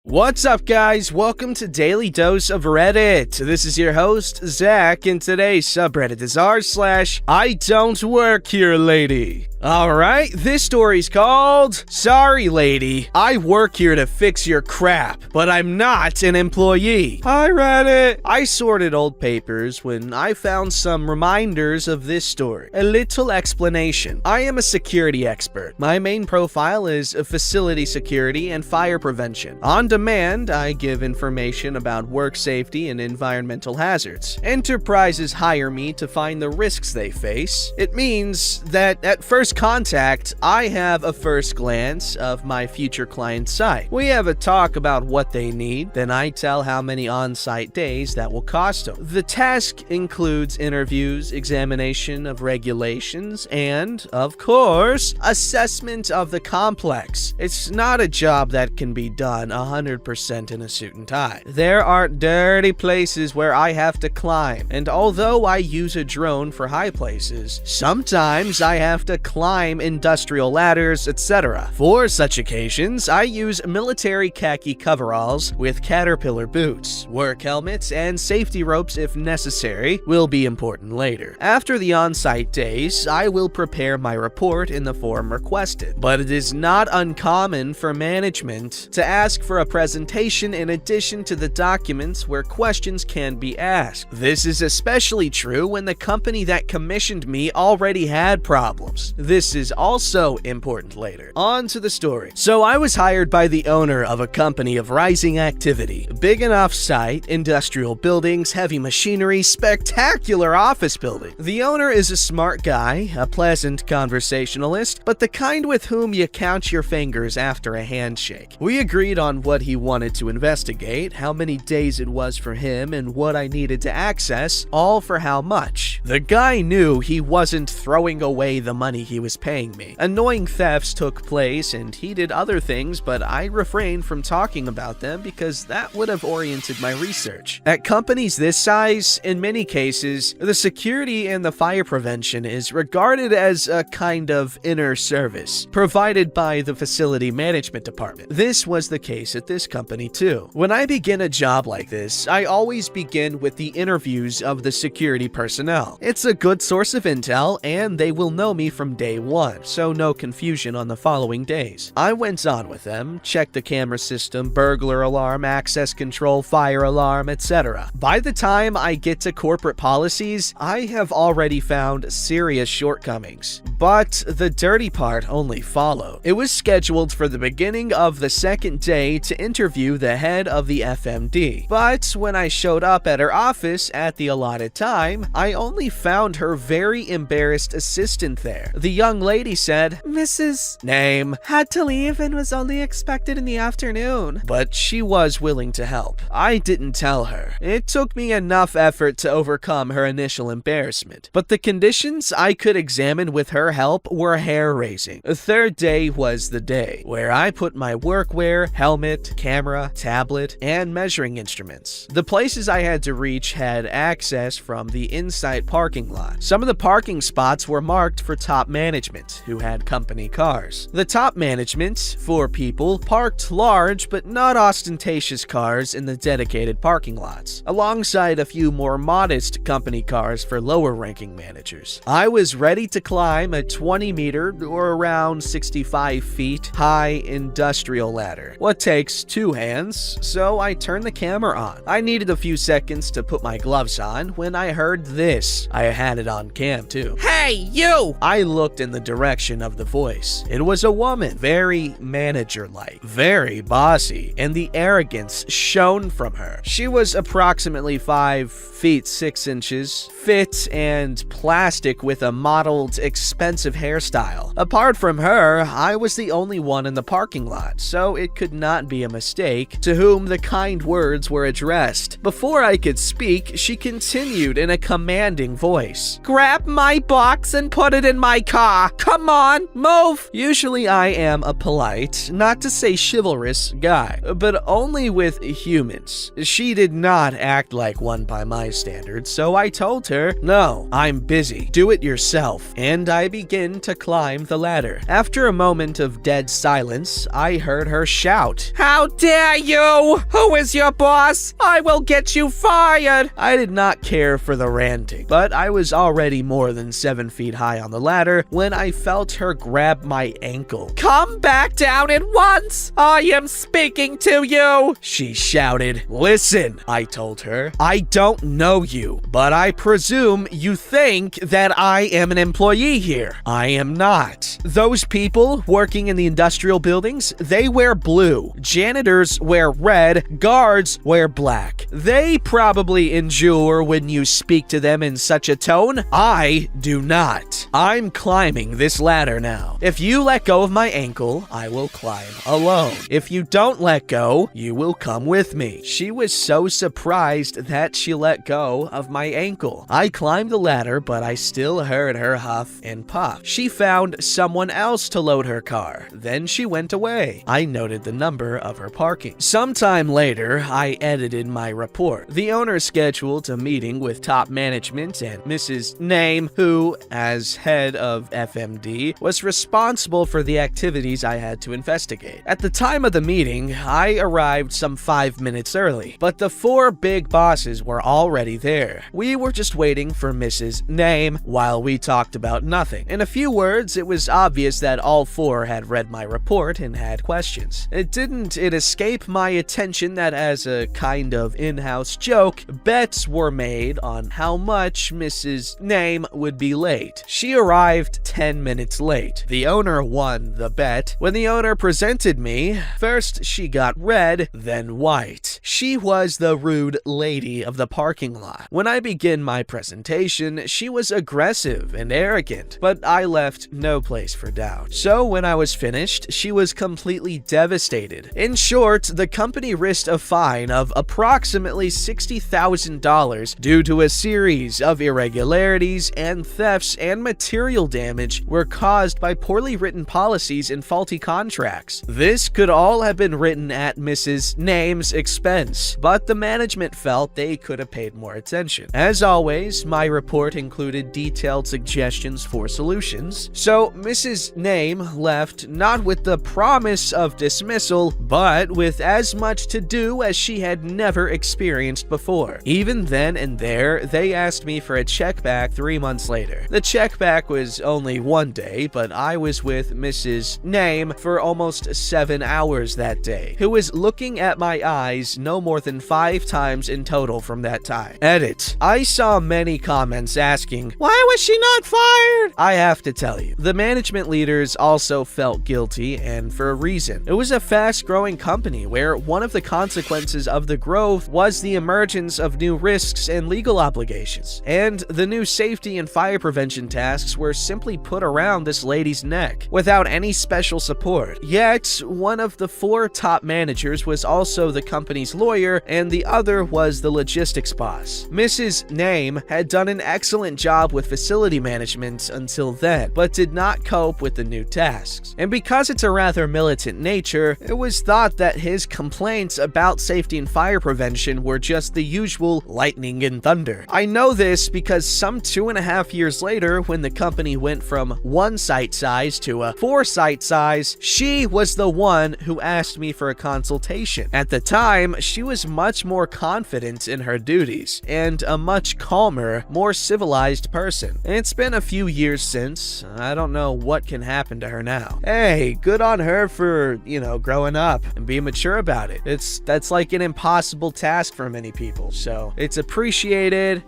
What's up, guys? Welcome to Daily Dose of Reddit. This is your host, Zach, and today's subreddit is r/IDontWorkHereLady. Alright, this story's called, "Sorry Lady, I work here to fix your crap, but I'm not an employee." Hi Reddit! I sorted old papers when I found some reminders of this story. A little explanation. I am a security expert. My main profile is facility security and fire prevention. On demand, I give information about work safety and environmental hazards. Enterprises hire me to find the risks they face. It means that at first contact, I have a first glance of my future client's site. We have a talk about what they need, then I tell how many on-site days that will cost them. The task includes interviews, examination of regulations, and, of course, assessment of the complex. It's not a job that can be done 100% in a suit and tie. There are dirty places where I have to climb, and although I use a drone for high places, sometimes I have to climb industrial ladders, etc. For such occasions, I use military khaki coveralls with caterpillar boots. Work helmets and safety ropes if necessary will be important later. After the on-site days, I will prepare my report in the form requested, but it is not uncommon for management to ask for a presentation in addition to the documents where questions can be asked. This is especially true when the company that commissioned me already had problems. This is also important later. On to the story. So I was hired by the owner of a company of rising activity. Big enough site, industrial buildings, heavy machinery, spectacular office building. The owner is a smart guy, a pleasant conversationalist, but the kind with whom you count your fingers after a handshake. We agreed on what he wanted to investigate, how many days it was for him, and what I needed to access, all for how much. The guy knew he wasn't throwing away the money he was paying me. Annoying thefts took place and he did other things, but I refrained from talking about them because that would have oriented my research. At companies this size, in many cases, the security and the fire prevention is regarded as a kind of inner service provided by the facility management department. This was the case at this company too. When I begin a job like this, I always begin with the interviews of the security personnel. It's a good source of intel and they will know me from day one, so no confusion on the following days. I went on with them, checked the camera system, burglar alarm, access control, fire alarm, etc. By the time I get to corporate policies, I have already found serious shortcomings. But the dirty part only followed. It was scheduled for the beginning of the second day to interview the head of the FMD. But when I showed up at her office at the allotted time, I only found her very embarrassed assistant there. The young lady said, "Mrs. Name had to leave and was only expected in the afternoon." But she was willing to help. I didn't tell her. It took me enough effort to overcome her initial embarrassment, but the conditions I could examine with her help were hair-raising. The third day was the day where I put my workwear, helmet, camera, tablet, and measuring instruments. The places I had to reach had access from the inside parking lot. Some of the parking spots were marked for top management, who had company cars. The top management, 4 people, parked large but not ostentatious cars in the dedicated parking lots, alongside a few more modest company cars for lower-ranking managers. I was ready to climb a 20-meter or around 65 feet high industrial ladder. What takes 2 hands, so I turned the camera on. I needed a few seconds to put my gloves on when I heard this. I had it on cam too. "Hey, you!" I looked in the direction of the voice. It was a woman, very manager-like, very bossy, and the arrogance shone from her. She was approximately 5 feet 6 inches, fit and plastic with a modeled, expensive hairstyle. Apart from her, I was the only one in the parking lot, so it could not be a mistake to whom the kind words were addressed. Before I could speak, she continued in a commanding voice. "Grab my box and put it in my car. Come on, move!" Usually I am a polite, not to say chivalrous, guy, but only with humans. She did not act like one by my standards, so I told her, "No, I'm busy. Do it yourself." And I begin to climb the ladder. After a moment of dead silence, I heard her shout, "How How dare you? Who is your boss? I will get you fired. I did not care for the ranting, but I was already more than 7 feet high on the ladder when I felt her grab my ankle. Come back down at once. I am speaking to you. She shouted. Listen, I told her. I don't know you, but I presume you think that I am an employee here. I am not. Those people working in the industrial buildings, they wear blue. Janitors wear red. Guards wear black. They probably endure when you speak to them in such a tone. I do not. I'm climbing this ladder now. If you let go of my ankle, I will climb alone. If you don't let go, you will come with me. She was so surprised that she let go of my ankle. I climbed the ladder, but I still heard her huff and puff. She found someone else to load her car. Then she went away. I noted the number of her parking. Sometime later, I edited my report. The owner scheduled a meeting with top management and Mrs. Name, who, as head of FMD, was responsible for the activities I had to investigate. At the time of the meeting, I arrived some 5 minutes early, but the 4 big bosses were already there. We were just waiting for Mrs. Name while we talked about nothing. In a few words, it was obvious that all 4 had read my report and had questions. It didn't escape my attention that as a kind of in-house joke, bets were made on how much Mrs. Name would be late. She arrived 10 minutes late. The owner won the bet. When the owner presented me, first she got red, then white. She was the rude lady of the parking lot. When I began my presentation, she was aggressive and arrogant, but I left no place for doubt. So when I was finished, she was completely devastated. In short, the company risked a fine of approximately $60,000 due to a series of irregularities and thefts, and material damage were caused by poorly written policies and faulty contracts. This could all have been written at Mrs. Name's expense, but the management felt they could have paid more attention. As always, my report included detailed suggestions for solutions, so Mrs. Name left not with the promise of dismissal, but with as much to do as she had never experienced before. Even then and there, they asked me for a check back 3 months later. The check back was only 1 day, but I was with Mrs. Name for almost 7 hours that day, who was looking at my eyes no more than 5 times in total from that time. Edit. I saw many comments asking, why was she not fired? I have to tell you, the management leaders also felt guilty, and for a reason. It was a fast-growing company where one of the consequences of the growth was the emergence of new risks and legal obligations, and the new safety and fire prevention tasks were simply put around this lady's neck without any special support. Yet, one of the 4 top managers was also the company's lawyer, and the other was the logistics boss. Mrs. Name had done an excellent job with facility management until then, but did not cope with the new tasks. And because it's a rather militant nature, it was thought that his complaints about safety and fire prevention were just the usual lightning and thunder. I know this because some 2.5 years later, when the company went from 1 site size to a 4 site size, she was the one who asked me for a consultation. At the time, she was much more confident in her duties and a much calmer, more civilized person. It's been a few years since. I don't know what can happen to her now. Hey, good on her for, growing up and being mature about it. That's like an impossible task for many people, so it's appreciated.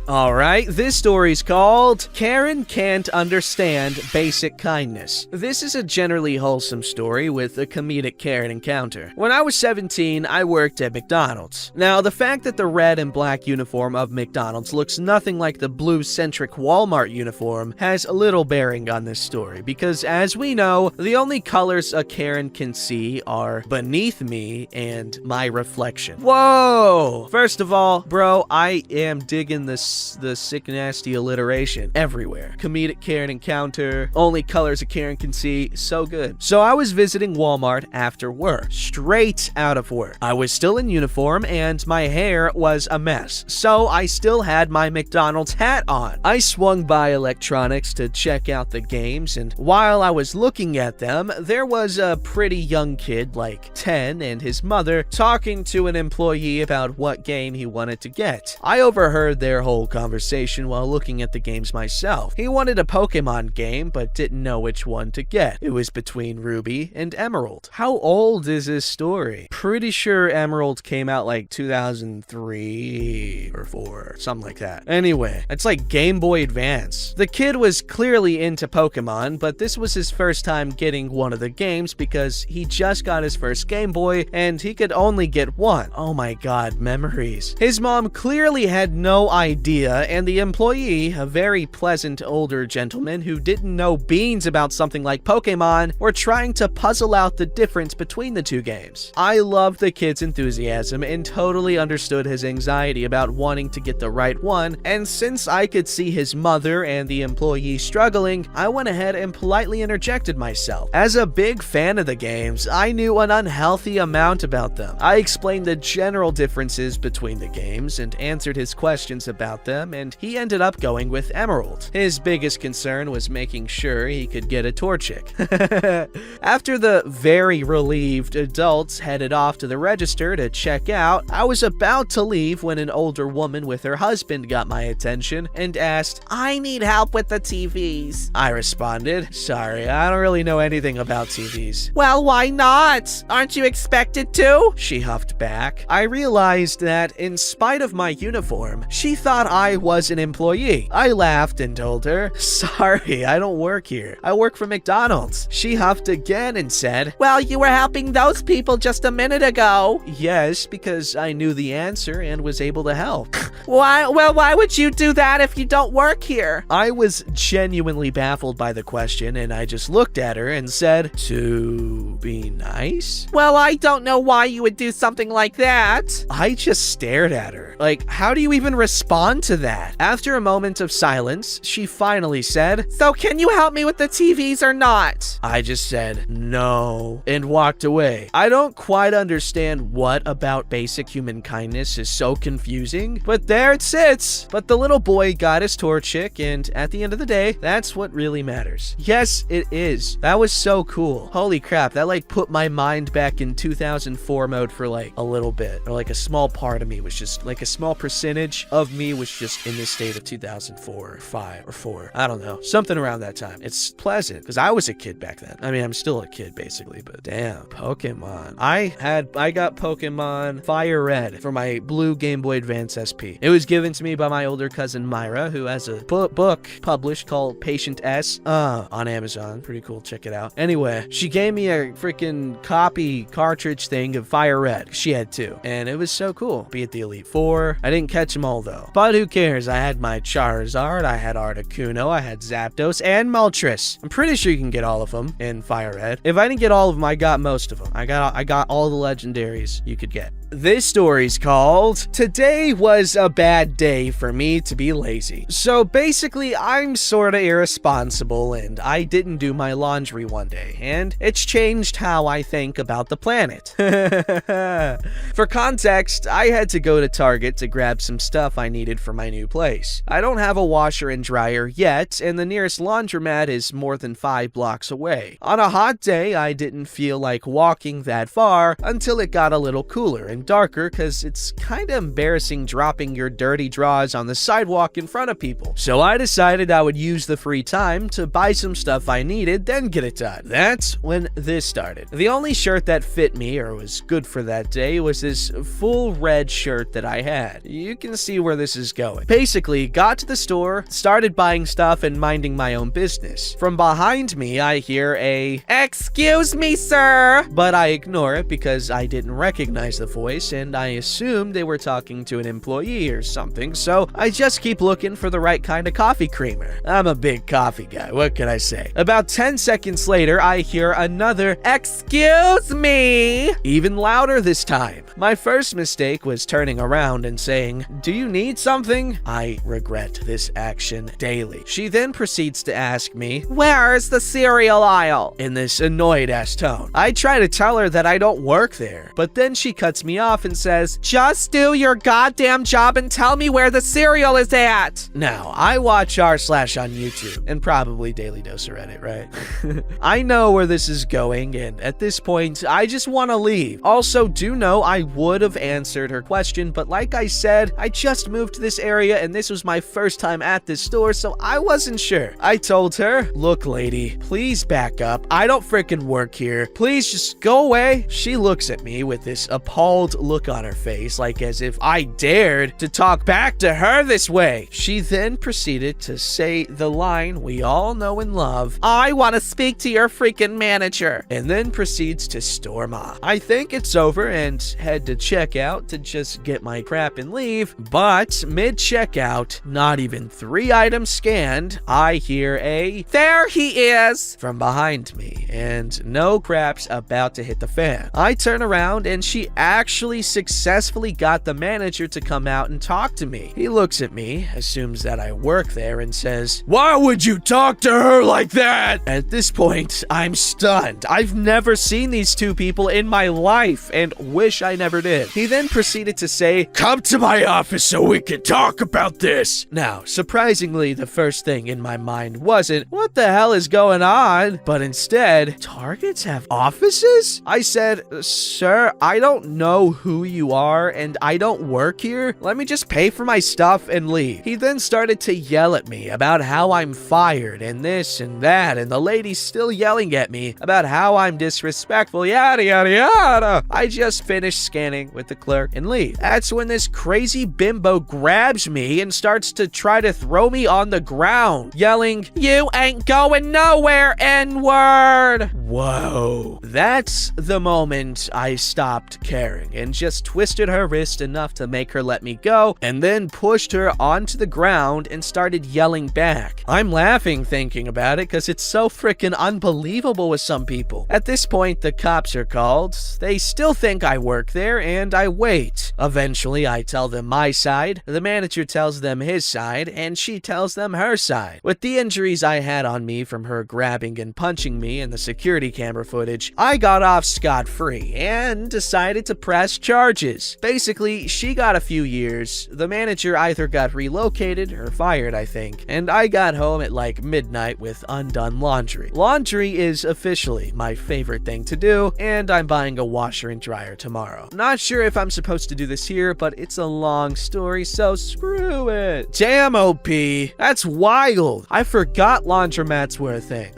Alright, this story's called Karen Can't Understand Basic Kindness. This is a generally wholesome story with a comedic Karen encounter. When I was 17, I worked at McDonald's. Now, the fact that the red and black uniform of McDonald's looks nothing like the blue-centric Walmart uniform has a little bearing on this story, because as we know, the only colors a Karen can see are beneath me and my reflection. Whoa! First of all, bro, I am digging the the sick nasty alliteration everywhere. Comedic Karen encounter, only colors a Karen can see, so good. So I was visiting Walmart after work, straight out of work. I was still in uniform and my hair was a mess, so I still had my McDonald's hat on. I swung by electronics to check out the games, and while I was looking at them, there was a pretty young kid, like 10, and his mother talking to an employee about what game he wanted to get. I overheard their whole conversation while looking at the games myself. He wanted a Pokemon game, but didn't know which one to get. It was between Ruby and Emerald. How old is this story? Pretty sure Emerald came out like 2003 or 4, something like that. Anyway, it's like Game Boy Advance. The kid was clearly into Pokemon, but this was his first time getting one of the games because he just got his first Game Boy and he could only get one. Oh my god, memories. His mom clearly had no idea, and the employee, a very pleasant older gentleman who didn't know beans about something like Pokemon, were trying to puzzle out the difference between the two games. I loved the kid's enthusiasm and totally understood his anxiety about wanting to get the right one, and since I could see his mother and the employee struggling, I went ahead and politely interjected myself. As a big fan of the games, I knew an unhealthy amount about them. I explained the general differences between the games and answered his questions about them, and he ended up going with Emerald. His biggest concern was making sure he could get a Torchic. After the very relieved adults headed off to the register to check out, I was about to leave when an older woman with her husband got my attention and asked, I need help with the TVs. I responded, sorry, I don't really know anything about TVs. Well, why not? Aren't you expected to? She huffed back. I realized that in spite of my uniform, she thought I was an employee. I laughed and told her, sorry, I don't work here. I work for McDonald's. She huffed again and said, well, you were helping those people just a minute ago. Yes, because I knew the answer and was able to help. Why? Well, why would you do that if you don't work here? I was genuinely baffled by the question, and I just looked at her and said, to be nice? Well, I don't know why you would do something like that. I just stared at her. Like, how do you even respond to that? After a moment of silence, she finally said, so can you help me with the TVs or not? I just said, no, and walked away. I don't quite understand what about basic human kindness is so confusing, but there it sits. But the little boy got his Torchic, and at the end of the day, that's what really matters. Yes, it is. That was so cool. Holy crap, that like put my mind back in 2004 mode for like a little bit, or like a small part of me was just like a small percentage of me was just in this state of 2004 or 5 or 4. I don't know, something around that time. It's pleasant because I was a kid back then. I mean, I'm still a kid basically, but damn, Pokemon. I got Pokemon Fire Red for my blue Game Boy Advance SP. It was given to me by my older cousin Myra, who has a book published called Patient S on Amazon. Pretty cool, check it out. Anyway, she gave me a freaking copy cartridge thing of Fire Red. She had 2, and it was so cool. Be it the Elite Four. I didn't catch them all though, but who cares? I had my Charizard, I had Articuno, I had Zapdos, and Moltres. I'm pretty sure you can get all of them in Fire Red. If I didn't get all of them, I got most of them. I got all the legendaries you could get. This story's called Today Was a Bad Day for Me to Be Lazy. So basically, I'm sorta irresponsible and I didn't do my laundry one day, and it's changed how I think about the planet. For context, I had to go to Target to grab some stuff I needed for my new place. I don't have a washer and dryer yet, and the nearest laundromat is more than 5 blocks away. On a hot day, I didn't feel like walking that far until it got a little cooler and darker, because it's kind of embarrassing dropping your dirty drawers on the sidewalk in front of people. So I decided I would use the free time to buy some stuff I needed, then get it done. That's when this started. The only shirt that fit me or was good for that day was this full red shirt that I had. You can see where this is going. Basically, got to the store, started buying stuff and minding my own business. From behind me, I hear a, excuse me, sir. But I ignore it because I didn't recognize the voice, and I assumed they were talking to an employee or something, so I just keep looking for the right kind of coffee creamer. I'm a big coffee guy, what can I say? About 10 seconds later, I hear another, excuse me, even louder this time. My first mistake was turning around and saying, "Do you need something?" I regret this action daily. She then proceeds to ask me, Where's the cereal aisle? in this annoyed-ass tone. I try to tell her that I don't work there, but then she cuts me off and says, Just do your goddamn job and tell me where the cereal is at. Now, I watch r/ on YouTube, and probably Daily Dose of Reddit, right? I know where this is going, and at this point, I just want to leave. Also, do know I would have answered her question, but like I said, I just moved to this area, and this was my first time at this store, so I wasn't sure. I told her, "Look, lady, please back up. I don't frickin' work here. Please just go away." She looks at me with this appalled look on her face, like as if I dared to talk back to her this way. She then proceeded to say the line we all know and love, I want to speak to your freaking manager. and then proceeds to storm off. I think it's over and head to checkout to just get my crap and leave, but mid-checkout, not even 3 items scanned, I hear a There he is. from behind me, and no crap's about to hit the fan. I turn around and she actually successfully got the manager to come out and talk to me. He looks at me, assumes that I work there, and says, "Why would you talk to her like that?" At this point, I'm stunned. I've never seen these two people in my life and wish I never did. He then proceeded to say, "Come to my office so we can talk about this." Now, surprisingly, the first thing in my mind wasn't, "What the hell is going on?" but instead, "Targets have offices?" I said, "Sir, I don't know who you are and I don't work here. Let me just pay for my stuff and leave." He then started to yell at me about how I'm fired and this and that, and the lady's still yelling at me about how I'm disrespectful, yada yada yada. I just finished scanning with the clerk and leave. That's when this crazy bimbo grabs me and starts to try to throw me on the ground, yelling, You ain't going nowhere, N-word. "Whoa." That's the moment I stopped caring and just twisted her wrist enough to make her let me go, and then pushed her onto the ground and started yelling back. I'm laughing thinking about it because it's so freaking unbelievable with some people. At this point, the cops are called. They still think I work there, and I wait. Eventually, I tell them my side, the manager tells them his side, and she tells them her side. With the injuries I had on me from her grabbing and punching me in the security camera footage, I got off scot-free and decided to press charges. Basically, she got a few years, the manager either got relocated or fired, I think, and I got home at like midnight with undone laundry. Laundry is officially my favorite thing to do, and I'm buying a washer and dryer tomorrow. Not sure if I'm supposed to do this here, but it's a long story, so screw it. Damn, OP, that's wild. I forgot laundromats were a thing.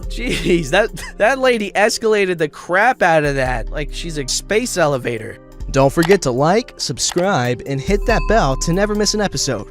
Jeez, that lady escalated the crap out of that, like she's a space elevator. Don't forget to like, subscribe, and hit that bell to never miss an episode.